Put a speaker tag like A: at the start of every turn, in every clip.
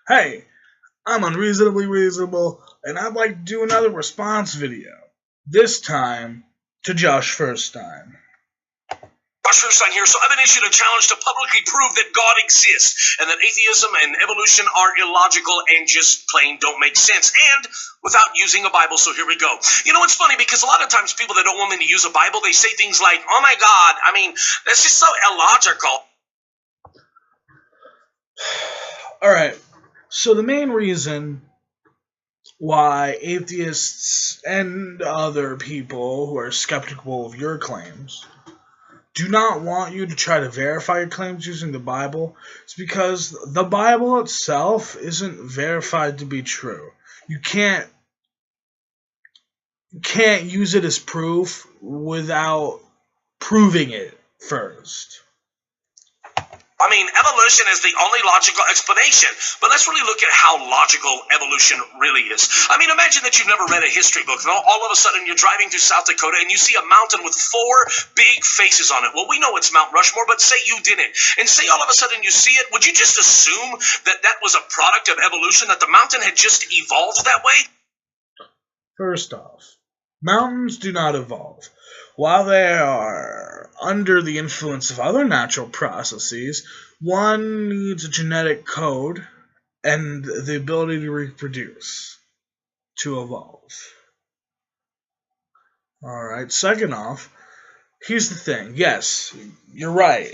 A: Hey, I'm unreasonably reasonable, and I'd like to do another response video. This time to Josh First Time.
B: Josh Firstein here. So I've been issued a challenge to publicly prove that God exists and that atheism and evolution are illogical and just plain don't make sense, and without using a Bible. So here we go. You know, it's funny because a lot of times people that don't want me to use a Bible, they say things like, oh my God, I mean, that's just so illogical.
A: Alright, so the main reason why atheists and other people who are skeptical of your claims do not want you to try to verify your claims using the Bible is because the Bible itself isn't verified to be true. You can't use it as proof without proving it first.
B: I mean, evolution is the only logical explanation, but let's really look at how logical evolution really is. I mean, imagine that you've never read a history book, and all of a sudden you're driving through South Dakota and you see a mountain with 4 big faces on it. Well, we know it's Mount Rushmore, but say you didn't, and say all of a sudden you see it, would you just assume that that was a product of evolution, that the mountain had just evolved that way?
A: First off, mountains do not evolve. While they are under the influence of other natural processes, one needs a genetic code and the ability to reproduce to evolve. Alright, second off, here's the thing. Yes, you're right.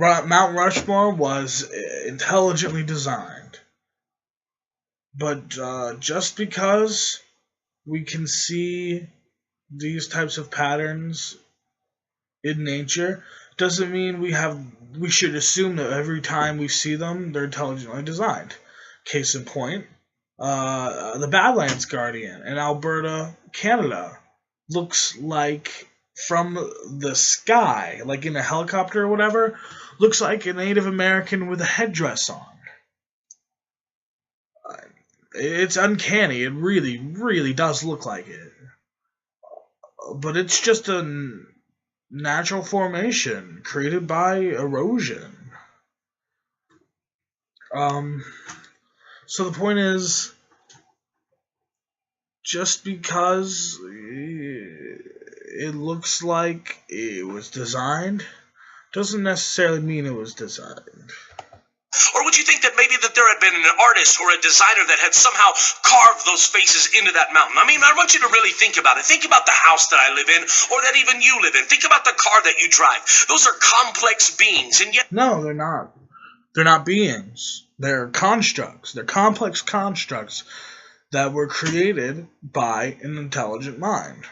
A: Mount Rushmore was intelligently designed. But just because we can see these types of patterns in nature doesn't mean we should assume that every time we see them they're intelligently designed. Case in point, the Badlands Guardian in Alberta, Canada looks like from the sky, like in a helicopter or whatever, looks like a Native American with a headdress on. It's uncanny. It really, really does look like it. But it's just a natural formation created by erosion. So the point is, just because it looks like it was designed doesn't necessarily mean it was designed.
B: Or would you think that maybe that there had been an artist or a designer that had somehow carved those faces into that mountain? I mean, I want you to really think about it. Think about the house that I live in, or that even you live in. Think about the car that you drive. Those are complex beings, and yet...
A: No, they're not. They're not beings. They're constructs. They're complex constructs that were created by an intelligent mind.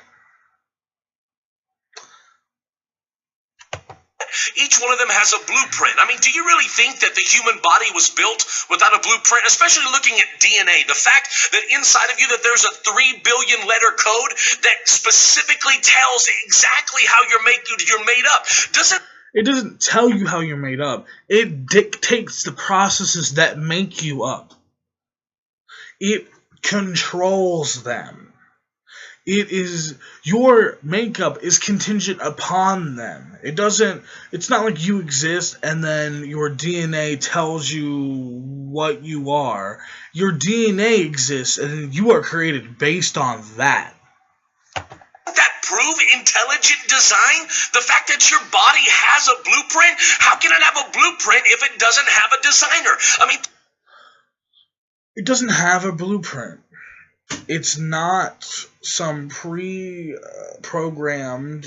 B: Each one of them has a blueprint. I mean, do you really think that the human body was built without a blueprint? Especially looking at DNA. The fact that inside of you that there's a 3 billion letter code that specifically tells exactly how you're made up.
A: It doesn't tell you how you're made up. It dictates the processes that make you up. It controls them. Your makeup is contingent upon them. It's not like you exist and then your DNA tells you what you are. Your DNA exists and you are created based on that.
B: That prove intelligent design? The fact that your body has a blueprint? How can it have a blueprint if it doesn't have a designer? I mean,
A: it doesn't have a blueprint. It's not some pre-programmed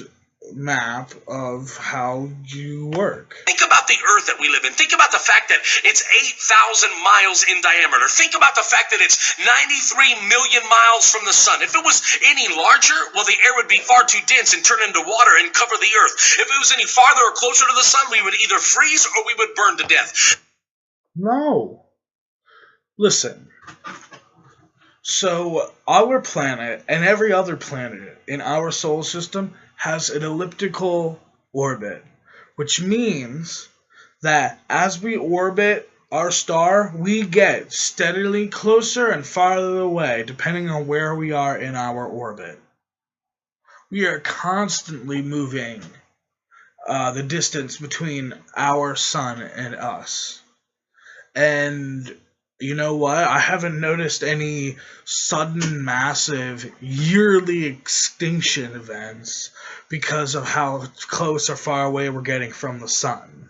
A: map of how you work.
B: Think about the Earth that we live in. Think about the fact that it's 8,000 miles in diameter. Think about the fact that it's 93 million miles from the sun. If it was any larger, well, the air would be far too dense and turn into water and cover the Earth. If it was any farther or closer to the sun, we would either freeze or we would burn to death.
A: No. Listen. So, our planet and every other planet in our solar system has an elliptical orbit, which means that as we orbit our star, we get steadily closer and farther away depending on where we are in our orbit. We are constantly moving the distance between our sun and us. And you know what? I haven't noticed any sudden, massive, yearly extinction events because of how close or far away we're getting from the sun.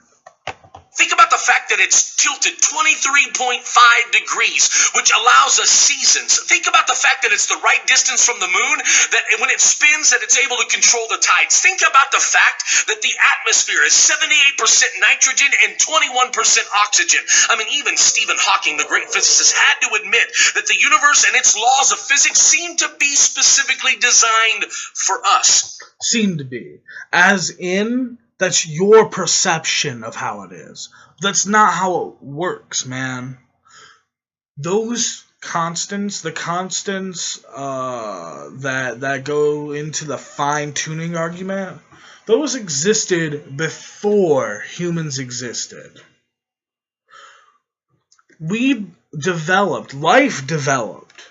B: Think about the fact that it's tilted 23.5 degrees, which allows us seasons. Think about the fact that it's the right distance from the moon, that when it spins, that it's able to control the tides. Think about the fact that the atmosphere is 78% nitrogen and 21% oxygen. I mean, even Stephen Hawking, the great physicist, had to admit that the universe and its laws of physics seem to be specifically designed for us.
A: Seem to be. As in, that's your perception of how it is. That's not how it works, man. Those constants, the constants that go into the fine-tuning argument, those existed before humans existed. Life developed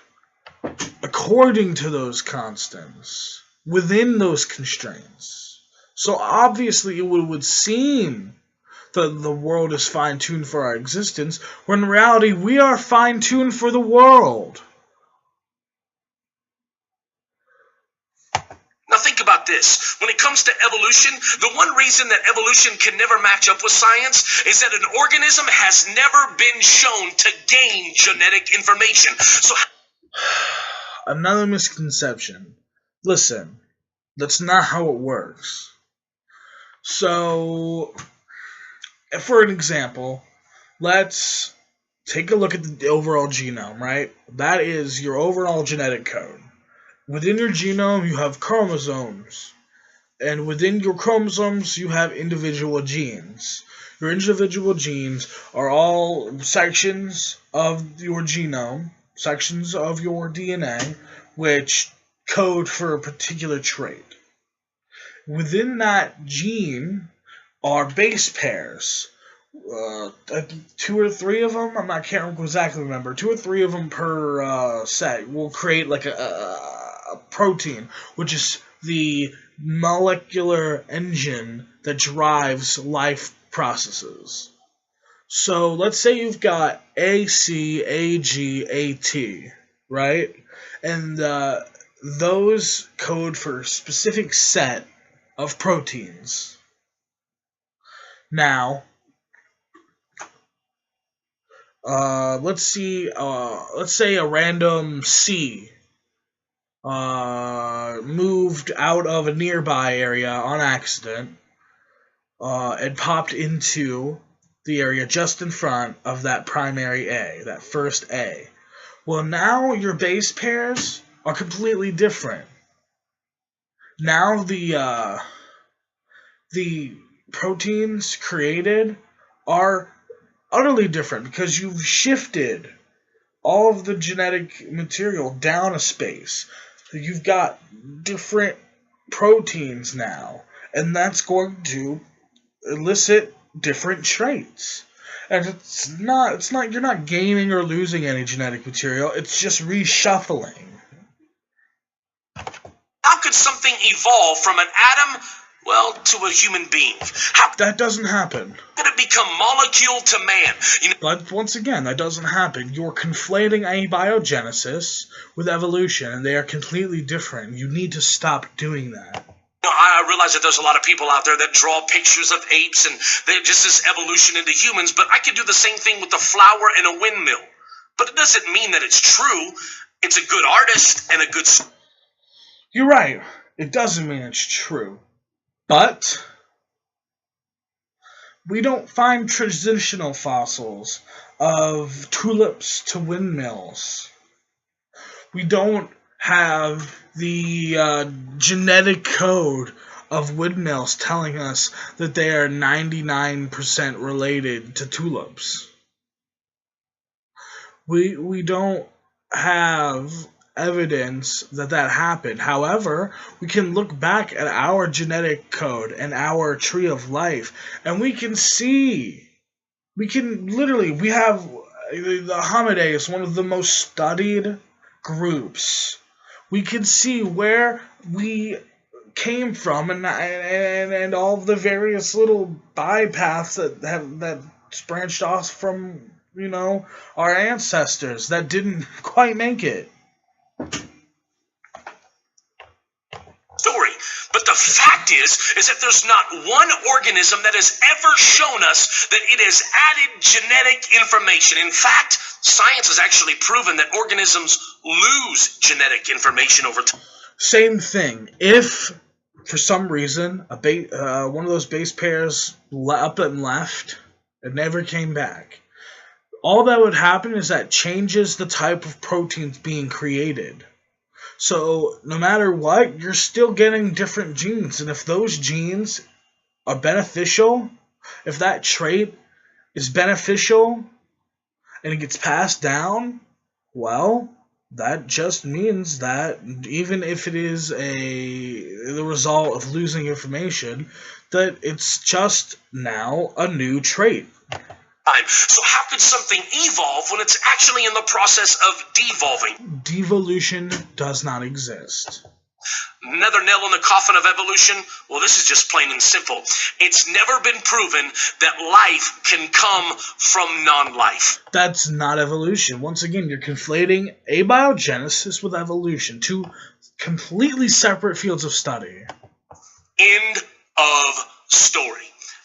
A: according to those constants, within those constraints. So obviously it would seem that the world is fine-tuned for our existence, when in reality we are fine-tuned for the world.
B: Now think about this. When it comes to evolution, the one reason that evolution can never match up with science is that an organism has never been shown to gain genetic information. So
A: another misconception. Listen, that's not how it works. So, for an example, let's take a look at the overall genome, right? That is your overall genetic code. Within your genome, you have chromosomes. And within your chromosomes, you have individual genes. Your individual genes are all sections of your genome, sections of your DNA, which code for a particular trait. Within that gene are base pairs. 2 or 3 of them, I can't exactly remember, 2 or 3 of them per set will create like a protein, which is the molecular engine that drives life processes. So let's say you've got A, C, A, G, A, T, right? And those code for a specific set of proteins. Now, let's say a random C moved out of a nearby area on accident and popped into the area just in front of that primary A, that first A. Well, now your base pairs are completely different. Now the proteins created are utterly different because you've shifted all of the genetic material down a space. You've got different proteins now, and that's going to elicit different traits. And you're not gaining or losing any genetic material, it's just reshuffling.
B: How could something evolve from an atom, well, to a human being? How
A: That doesn't happen.
B: could it become molecule to man?
A: But once again, that doesn't happen. You're conflating abiogenesis with evolution, and they are completely different. You need to stop doing that.
B: I realize that there's a lot of people out there that draw pictures of apes and they're just this evolution into humans, but I could do the same thing with a flower and a windmill. But it doesn't mean that it's true. It's a good artist and a good...
A: You're right. It doesn't mean it's true. But we don't find transitional fossils of tulips to windmills. We don't have the genetic code of windmills telling us that they are 99% related to tulips. We don't have evidence that happened. However, we can look back at our genetic code and our tree of life, and we can see, we have the Hominidae, one of the most studied groups. We can see where we came from and all of the various little bypaths that branched off from our ancestors that didn't quite make it.
B: Story. But the fact is that there's not one organism that has ever shown us that it has added genetic information. In fact, science has actually proven that organisms lose genetic information over time.
A: Same thing. If, for some reason, one of those base pairs up and left, it never came back, all that would happen is that changes the type of proteins being created. So, no matter what, you're still getting different genes. And if those genes are beneficial, if that trait is beneficial and it gets passed down, well, that just means that even if it is the result of losing information, that it's just now a new trait.
B: So how could something evolve when it's actually in the process of devolving?
A: Devolution does not exist.
B: Another nail in the coffin of evolution? Well, this is just plain and simple. It's never been proven that life can come from non-life.
A: That's not evolution. Once again, you're conflating abiogenesis with evolution, two completely separate fields of study.
B: End of story.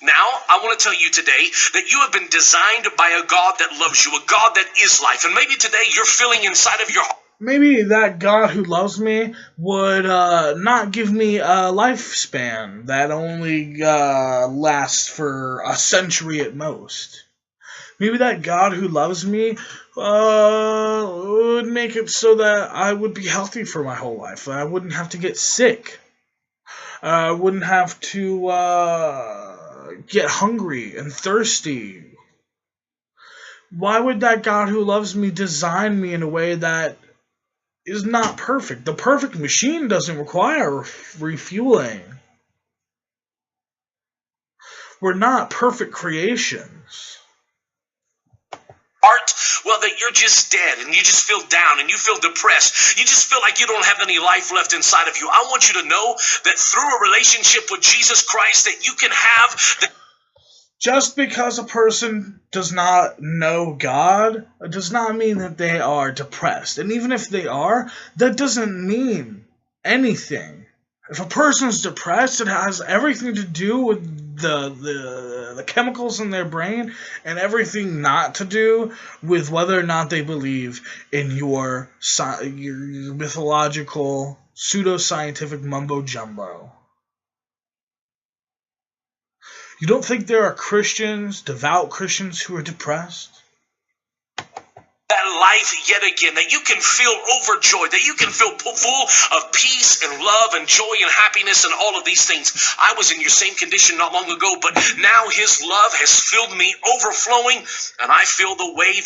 B: Now, I want to tell you today that you have been designed by a God that loves you, a God that is life. And maybe today you're feeling inside of your heart.
A: Maybe that God who loves me would not give me a lifespan that only lasts for a century at most. Maybe that God who loves me would make it so that I would be healthy for my whole life. I wouldn't have to get sick. I wouldn't have to get hungry and thirsty. Why would that God who loves me design me in a way that is not perfect? The perfect machine doesn't require refueling. We're not perfect creations.
B: Art, well, that you're just dead and you just feel down and you feel depressed. You just feel like you don't have any life left inside of you. I want you to know that through a relationship with Jesus Christ that you can have the...
A: Just because a person does not know God does not mean that they are depressed. And even if they are, that doesn't mean anything. If a person's depressed, it has everything to do with the chemicals in their brain and everything not to do with whether or not they believe in your mythological, pseudo-scientific mumbo-jumbo. You don't think there are Christians, devout Christians, who are depressed?
B: That life yet again, that you can feel overjoyed, that you can feel full of peace and love and joy and happiness and all of these things. I was in your same condition not long ago, but now his love has filled me overflowing, and I feel the way...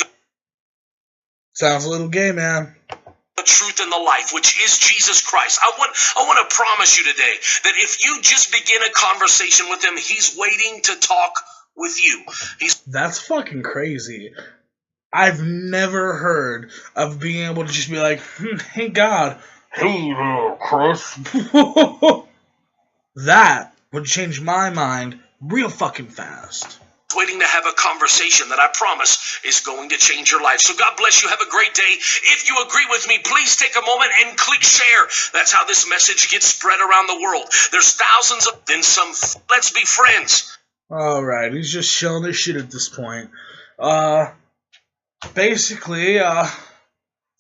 A: Sounds a little gay, man.
B: The truth and the life, which is Jesus Christ. I want to promise you today that if you just begin a conversation with him, he's waiting to talk with you.
A: That's fucking crazy. I've never heard of being able to just be like, hey God, hey Chris. That would change my mind real fucking fast.
B: Waiting to have a conversation that I promise is going to change your life. So God bless you. Have a great day. If you agree with me, please take a moment and click share. That's how this message gets spread around the world. There's thousands of... Then some... Let's be friends.
A: Alright, he's just showing his shit at this point. Basically,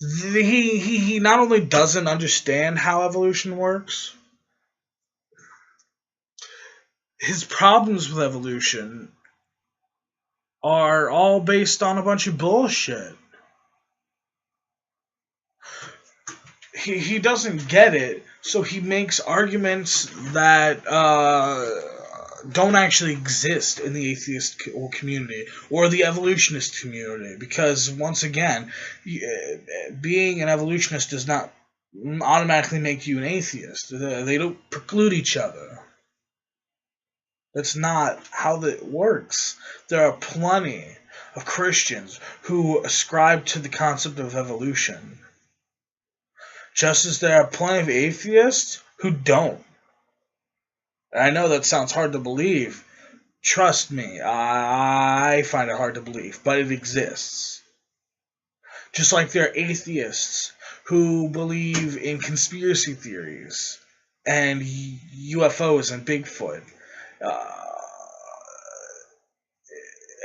A: he not only doesn't understand how evolution works, his problems with evolution are all based on a bunch of bullshit. He doesn't get it, so he makes arguments that don't actually exist in the atheist community or the evolutionist community, because once again, being an evolutionist does not automatically make you an atheist. They don't preclude each other. That's not how that works. There are plenty of Christians who ascribe to the concept of evolution, just as there are plenty of atheists who don't. I know that sounds hard to believe, Trust me, I find it hard to believe, but it exists. Just like there are atheists who believe in conspiracy theories and UFOs and Bigfoot. Uh,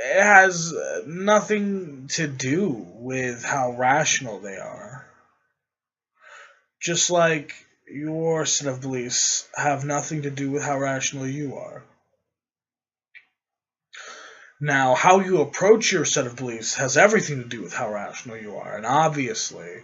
A: it has nothing to do with how rational they are. Just like your set of beliefs have nothing to do with how rational you are. Now, how you approach your set of beliefs has everything to do with how rational you are. And obviously,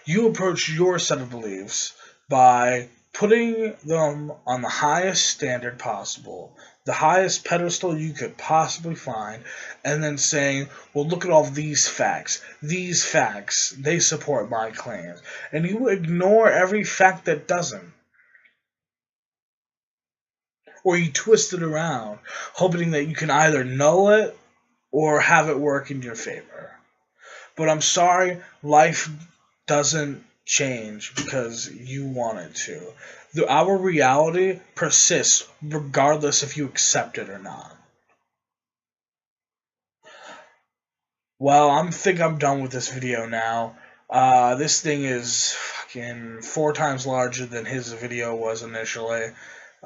A: you approach your set of beliefs by putting them on the highest standard possible, the highest pedestal you could possibly find, and then saying, well, look at all these facts. These facts, they support my claims. And you ignore every fact that doesn't. Or you twist it around, hoping that you can either null it or have it work in your favor. But I'm sorry, life doesn't change because you want it to. Our reality persists regardless if you accept it or not. Well, I think I'm done with this video now. This thing is fucking 4 times larger than his video was initially.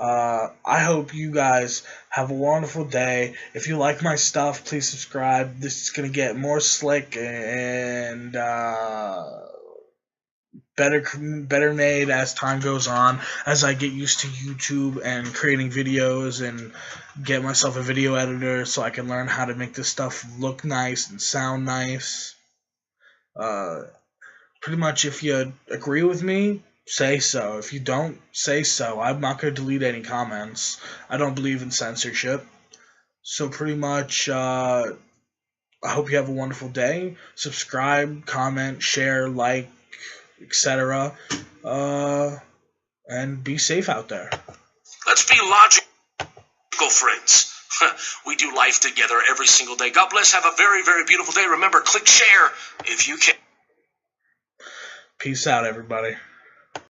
A: I hope you guys have a wonderful day. If you like my stuff, please subscribe. This is going to get more slick and better made as time goes on, as I get used to YouTube and creating videos and get myself a video editor so I can learn how to make this stuff look nice and sound nice. Pretty much, if you agree with me, say so. If you don't, say so. I'm not going to delete any comments. I don't believe in censorship. So pretty much, I hope you have a wonderful day. Subscribe, comment, share, like, etc. And be safe out there.
B: Let's be logical friends. We do life together every single day. God bless. Have a very, very beautiful day. Remember, click share if you can.
A: Peace out, everybody.